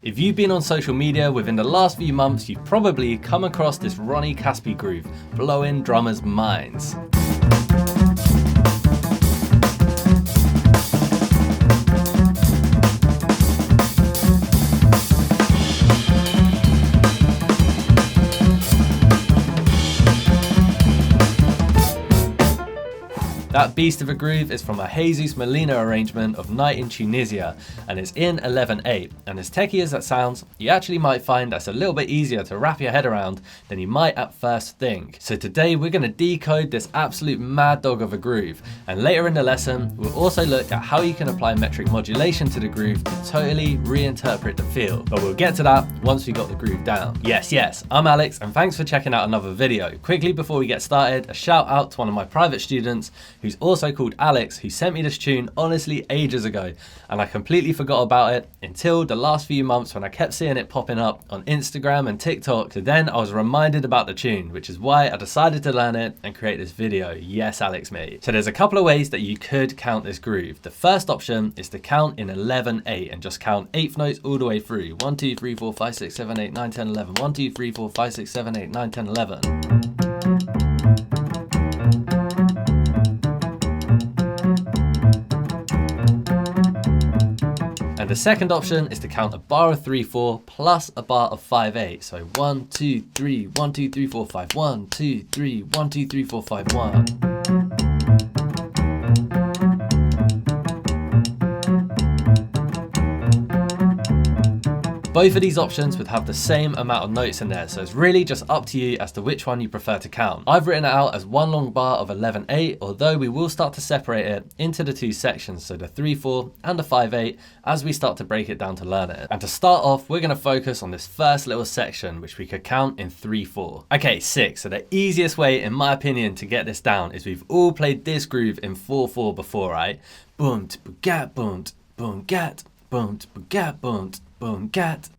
If you've been on social media within the last few months, you've probably come across this Roni Kaspi groove, blowing drummers' minds. That beast of a groove is from a Jesus Molina arrangement of Night in Tunisia, and it's in 11/8. And as techie as that sounds, you actually might find that's a little bit easier to wrap your head around than you might at first think. So today we're going to decode this absolute mad dog of a groove, and later in the lesson we'll also look at how you can apply metric modulation to the groove to totally reinterpret the feel. But we'll get to that once we got the groove down. Yes, I'm Alex, and thanks for checking out another video. Quickly before we get started, a shout out to one of my private students who's also called Alex, who sent me this tune honestly ages ago, and I completely forgot about it until the last few months when I kept seeing it popping up on Instagram and TikTok. So then I was reminded about the tune, which is why I decided to learn it and create this video. Yes, Alex mate. So there's a couple of ways that you could count this groove. The first option is to count in 11/8 and just count 8th notes all the way through. 1, 2, 3, 4, 5, 6, 7, 8, 9, 10, 11. 1, 2, 3, 4, 5, 6, 7, 8, 9, 10, 11. And the second option is to count a bar of 3/4 plus a bar of 5/8. So 1, 2, 3, 1, 2, 3, 4, 5, 1, 2, 3, 1, 2, 3, 4, 5, 1. Both of these options would have the same amount of notes in there, so it's really just up to you as to which one you prefer to count. I've written it out as one long bar of 11/8, although we will start to separate it into the two sections, so the 3/4 and the 5/8, as we start to break it down to learn it. And to start off, we're going to focus on this first little section, which we could count in 3/4. Okay, sick. So the easiest way, in my opinion, to get this down is we've all played this groove in 4/4 before, right? Boom, gat, boom, boom, gat, boom, gat, boom, boom, gat.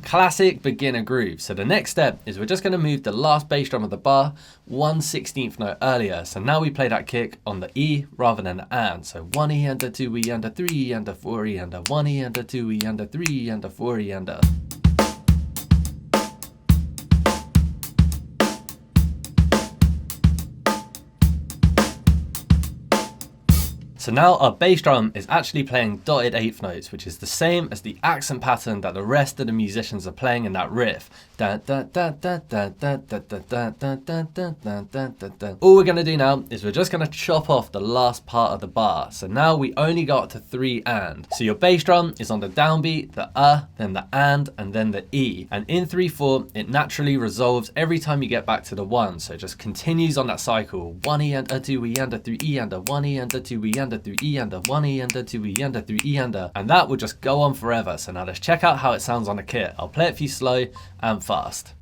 Classic beginner groove. So the next step is we're just going to move the last bass drum of the bar 1/16th note earlier. So now we play that kick on the E rather than the and. So 1 E and a 2 E and a 3 and a 4 E and a 1 E and a 2 E and a 3 and a 4 E and a. So now our bass drum is actually playing dotted 8th notes, which is the same as the accent pattern that the rest of the musicians are playing in that riff. All we're going to do now is we're just going to chop off the last part of the bar. So now we only got to 3 and. So your bass drum is on the downbeat, the then the and then the E. And in 3/4, it naturally resolves every time you get back to the 1. So it just continues on that cycle. 1 E and a 2 E and a 3 E and a 1 E and a 2 E and a 3 E and a 1 E and a 2 E and a 3 E and a. And that will just go on forever. So now let's check out how it sounds on the kit. I'll play it for you slow and fast.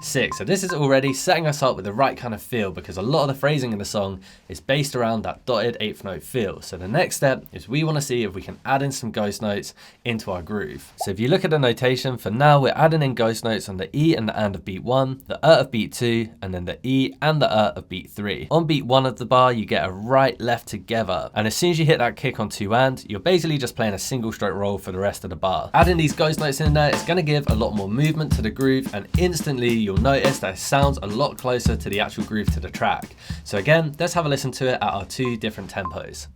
Sick. So this is already setting us up with the right kind of feel, because a lot of the phrasing in the song is based around that dotted 8th note feel. So the next step is we want to see if we can add in some ghost notes into our groove. So if you look at the notation, for now we're adding in ghost notes on the E and the and of beat 1, the of beat 2, and then the E and the of beat 3. On beat 1 of the bar, you get a right left together, and as soon as you hit that kick on 2 and, you're basically just playing a single stroke roll for the rest of the bar. Adding these ghost notes in there is going to give a lot more movement to the groove, and instantly you'll notice that it sounds a lot closer to the actual groove to the track. So again, let's have a listen to it at our 2 different tempos.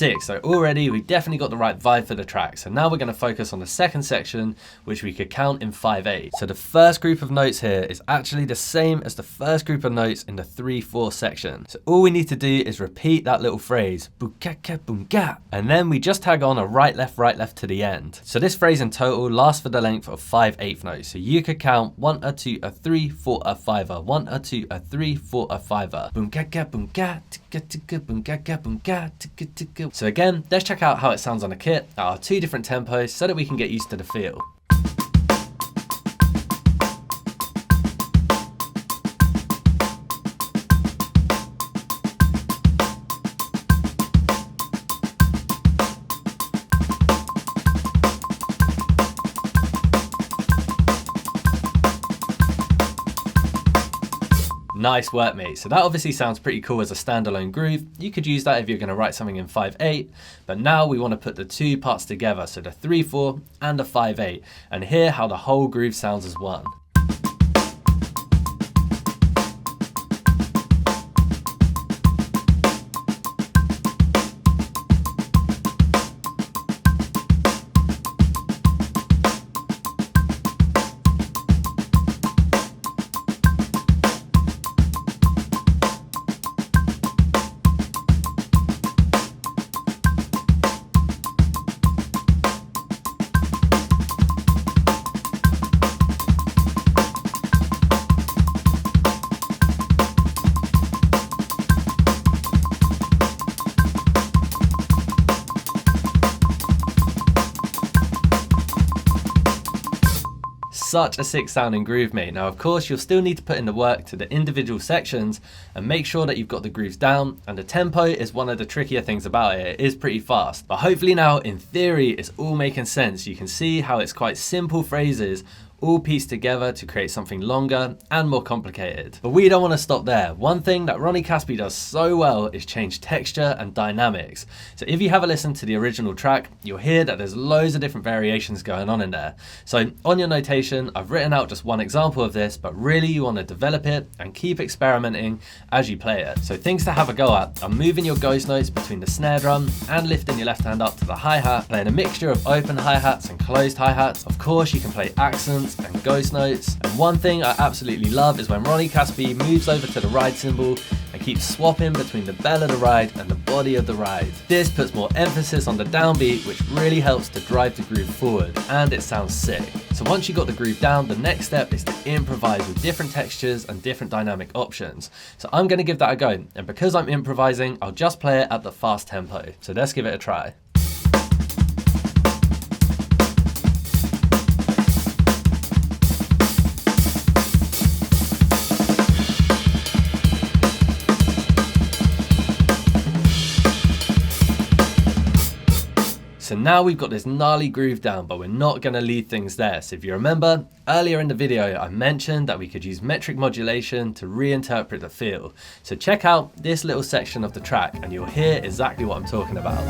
6. So already we definitely got the right vibe for the track. So now we're going to focus on the second section, which we could count in 5/8. So the first group of notes here is actually the same as the first group of notes in the 3/4 section. So all we need to do is repeat that little phrase, boom-ka-ka, boom-ka, and then we just tag on a right, left to the end. So this phrase in total lasts for the length of 5/8 notes. So you could count 1, a 2, a 3, 4, a 5, a 1, a 2, a 3, 4, a 5, a boom-ka-ka, boom-ka, ticka-ticka, boom-ka-ka, boom-ka, ticka-ticka. So again, let's check out how it sounds on a kit at our 2 different tempos so that we can get used to the feel. Nice work, mate. So that obviously sounds pretty cool as a standalone groove. You could use that if you're going to write something in 5/8, but now we want to put the 2 parts together, so the 3/4 and the 5/8, and hear how the whole groove sounds as one. Such a sick sounding groove, mate. Now of course you'll still need to put in the work to the individual sections and make sure that you've got the grooves down, and the tempo is one of the trickier things about it. It is pretty fast, but hopefully now in theory it's all making sense. You can see how it's quite simple phrases all pieced together to create something longer and more complicated. But we don't want to stop there. One thing that Roni Kaspi does so well is change texture and dynamics. So if you have a listen to the original track, you'll hear that there's loads of different variations going on in there. So on your notation, I've written out just one example of this, but really you want to develop it and keep experimenting as you play it. So things to have a go at are moving your ghost notes between the snare drum and lifting your left hand up to the hi-hat, playing a mixture of open hi-hats and closed hi-hats. Of course, you can play accents and ghost notes. And one thing I absolutely love is when Roni Kaspi moves over to the ride cymbal and keeps swapping between the bell of the ride and the body of the ride. This puts more emphasis on the downbeat, which really helps to drive the groove forward, and it sounds sick. So once you got the groove down, the next step is to improvise with different textures and different dynamic options. So I'm going to give that a go, and because I'm improvising, I'll just play it at the fast tempo. So let's give it a try. So now we've got this gnarly groove down, but we're not going to leave things there. So if you remember, earlier in the video, I mentioned that we could use metric modulation to reinterpret the feel. So check out this little section of the track and you'll hear exactly what I'm talking about.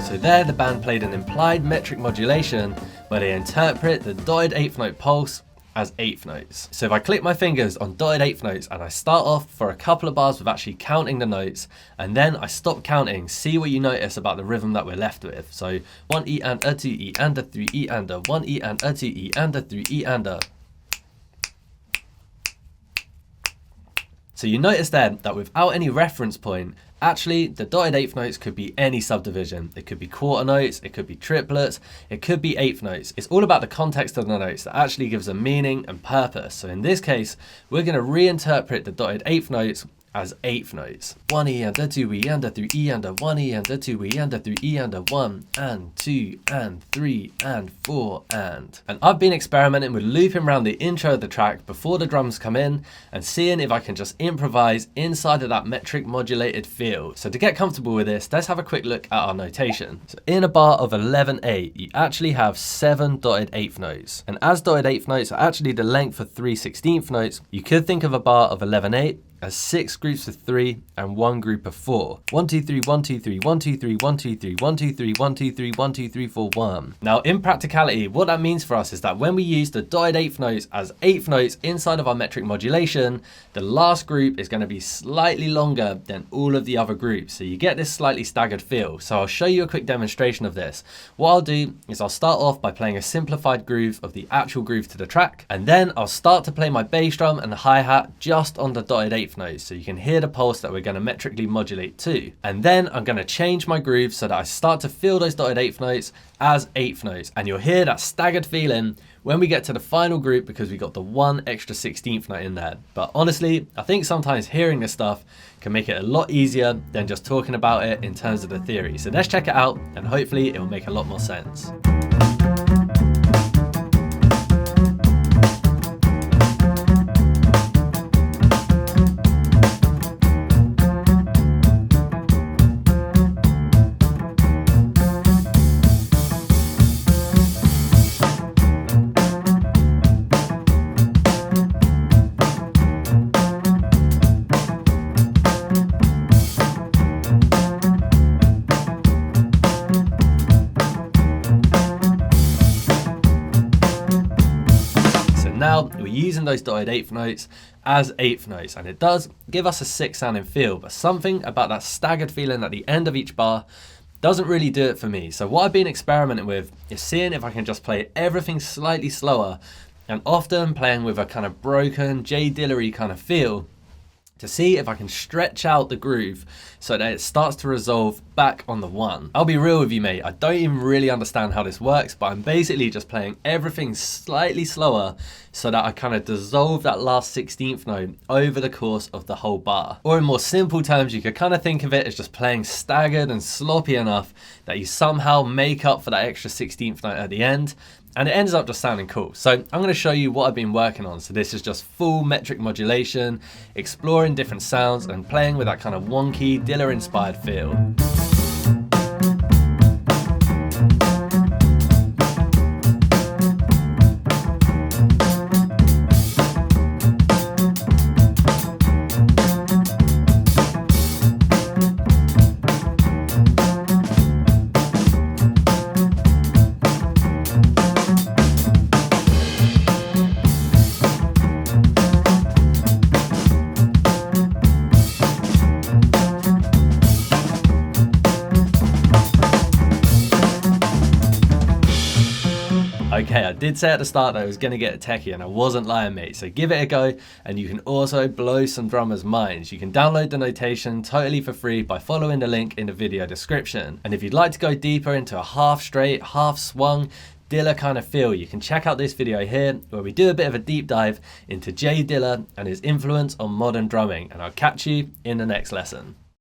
So there the band played an implied metric modulation where they interpret the dotted 8th note pulse as 8th notes. So if I click my fingers on dotted 8th notes and I start off for a couple of bars with actually counting the notes, and then I stop counting, see what you notice about the rhythm that we're left with. So 1 E and a 2 E and a 3 E and a 1 E and a 2 E and a 3 E and a. So you notice there that without any reference point, actually the dotted 8th notes could be any subdivision. It could be quarter notes, it could be triplets, it could be 8th notes. It's all about the context of the notes that actually gives a meaning and purpose. So in this case, we're going to reinterpret the dotted 8th notes as 8th notes. 1 E and a 2 E and a 3 E and a 1 E and a 2 E and a 3 E and a 1 and 2 and 3 and 4 and. And I've been experimenting with looping around the intro of the track before the drums come in and seeing if I can just improvise inside of that metric modulated feel. So to get comfortable with this, let's have a quick look at our notation. So in a bar of 11/8, you actually have 7 dotted 8th notes. And as dotted 8th notes are actually the length of 3/16 notes, you could think of a bar of 11/8 as 6 groups of 3 and 1 group of 4. 1, 2, 3, 1, 2, 3, 1, 2, 3, 1, 2, 3, 1, 2, 3, 1, 2, 3, 1, 2, 3, 4, 1. Now, in practicality, what that means for us is that when we use the dotted eighth notes as eighth notes inside of our metric modulation, the last group is going to be slightly longer than all of the other groups. So you get this slightly staggered feel. So I'll show you a quick demonstration of this. What I'll do is I'll start off by playing a simplified groove of the actual groove to the track, and then I'll start to play my bass drum and the hi-hat just on the dotted eighth notes, so you can hear the pulse that we're going to metrically modulate to. And then I'm going to change my groove so that I start to feel those dotted eighth notes as eighth notes, and you'll hear that staggered feeling when we get to the final group because we got the 1 extra 16th note in there. But honestly, I think sometimes hearing this stuff can make it a lot easier than just talking about it in terms of the theory. So let's check it out, and hopefully it will make a lot more sense. Now we're using those dotted eighth notes as eighth notes, and it does give us a sick sounding feel, but something about that staggered feeling at the end of each bar doesn't really do it for me. So what I've been experimenting with is seeing if I can just play everything slightly slower, and often playing with a kind of broken J Dillery kind of feel, to see if I can stretch out the groove so that it starts to resolve back on the 1. I'll be real with you, mate, I don't even really understand how this works, but I'm basically just playing everything slightly slower so that I kind of dissolve that last 16th note over the course of the whole bar. Or in more simple terms, you could kind of think of it as just playing staggered and sloppy enough that you somehow make up for that extra 16th note at the end, and it ends up just sounding cool. So I'm going to show you what I've been working on. So this is just full metric modulation, exploring different sounds and playing with that kind of wonky Diller inspired feel. Okay, I did say at the start that I was going to get techie, and I wasn't lying, mate. So give it a go, and you can also blow some drummers' minds. You can download the notation totally for free by following the link in the video description. And if you'd like to go deeper into a half straight, half swung Diller kind of feel, you can check out this video here where we do a bit of a deep dive into J Diller and his influence on modern drumming. And I'll catch you in the next lesson.